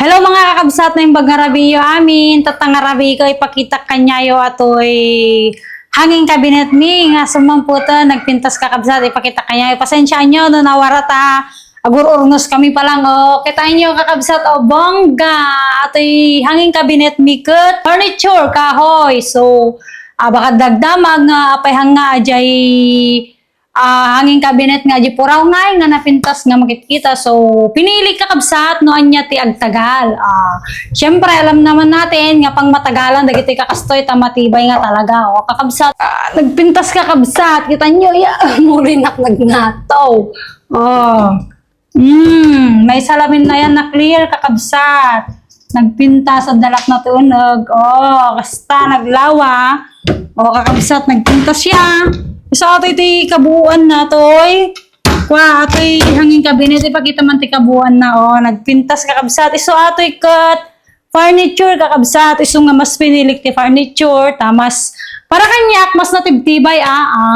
Hello mga kakabsat na yung bagarabiyo amin. Tatangarabi ko ipakita kanyayo atoy hanging kabinet mi nga sumamputa nagpintas kakabsat ipakita kanyayo. Pasensya nyo no nawarata agur-urnos kami pa lang kita nyo kakabsat bongga atoy hanging kabinet mi ket furniture kahoy. So baka dagdamag nga apay hanga ajay hanging kabinet nga di puraw nga napintas nga makikita. So pinili kakabsat no anya ti agtagal. Syempre alam naman natin nga pang matagalan dagiti kakastoy tamatibay nga talaga kakabsat. Nagpintas kakabsat kita nyo murinak nagnataw. May salamin na yan na clear kakabsat. Nagpintas at dalak na tunog. Kasta naglawa. Kakabsat nagpintas siya. So ato'y ti kabuuan na to'y ato'y hanging kabinet ipakita man ti kabuuan na nagpintas kakabsat. So ato'y cut furniture kakabsat. Iso nga mas pinilik ti furniture tamas para kanyak mas natibtibay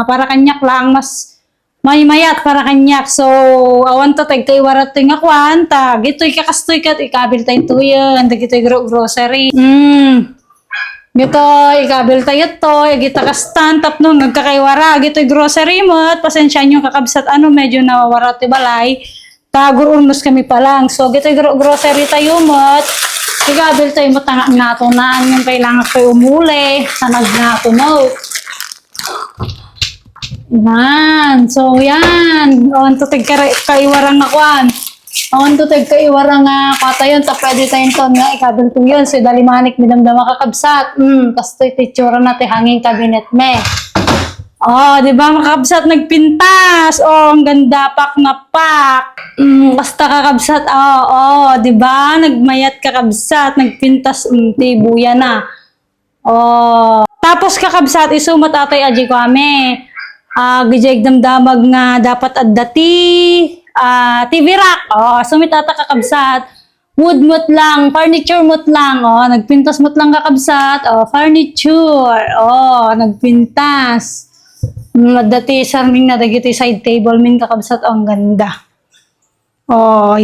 para kanyak lang mas mayat para kanyak. So awan to tag kay warat ti nga kwanta gito'y kakastoy kat ikabil tayo tuyan dagito'y grocery. Gito, ikabil tayo to, gita kastan, tapno, nagkakaywara, gito'y grocery mo, at pasensya nyo kakabsat, medyo nawawara ti balay, tagur-urnos kami pa lang. So, gito'y grocery tayo mo, ikabil tayo mo tanga nato na, yung kailangan kayo umuli, sa nagnato mo. Yan, so yan, to kaiwarang nakwan. Awan to kaiwara nga patayon ta pwede tayong ton nga ikabil to yun. So dalimanik midamdama kakabsat. Kastoy titsura na ti hanging kabinet me. Di ba makakabsat nagpintas. Ang ganda pak na pak. Basta kakabsat. Di ba nagmayat kakabsat nagpintas ti buya na. Tapos kakabsat isumat atay aji ko ame. Gijay damdamag nga dapat addati. TV rack, sumit ata kakabsat, wood mo't lang, furniture mo't lang, nagpintas mo't lang kakabsat, furniture, nagpintas. Dati sarming na dagiti side table min kakabsat, ang ganda.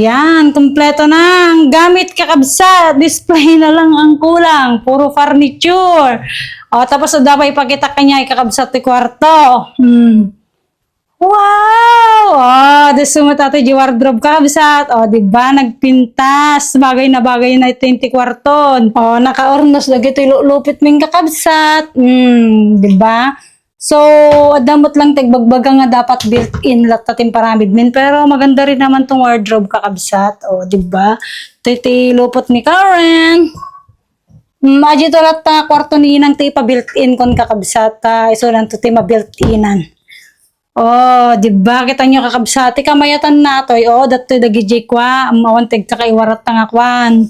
Yan, kompleto na ang gamit kakabsat, display na lang ang kulang, puro furniture. Tapos dapat ipakita kanya kakabsat ti kwarto. Wow! This sumata ito yung wardrobe kakabsat. Diba? Nagpintas. Bagay na 20 kwarton. Naka-ornos lagi ito lupit ming kakabsat. Diba? So, damot lang tagbagbaga nga dapat built-in latatin paramid min. Pero maganda rin naman tong wardrobe kakabsat. Diba? Ito lupot ni Karen. Aji ito lahat na kwarto ni inang ito ipa-built-in kon kakabsat. Iso lang ito ma-built-inan. Diba? Kita nyo kakabsati kamayatan na to. Dati dagijay kwa. Awan tag kakaiwarat nga kwan.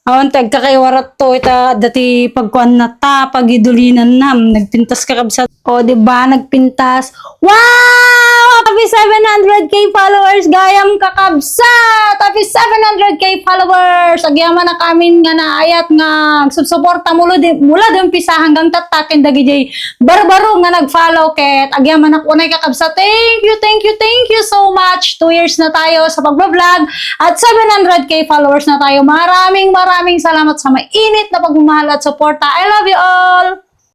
Awan tag kakaiwarat to. Ita dati pagkwan na ta. Pagidulinan nam. Nagpintas kakabsat. Diba? Nagpintas. Wow! Happy 700k followers. Gayam kakabsat. Happy 700k followers. Agyaman na kami nga naayat nga subsuporta mula din pisa hanggang tatakin dagijay barbaro nga nag-follow ket agyaman na kunay kakabsat. Thank you so much. 2 years na tayo sa pagbablog at 700k followers na tayo. Maraming salamat sa mainit na pagmamahal at suporta. I love you all.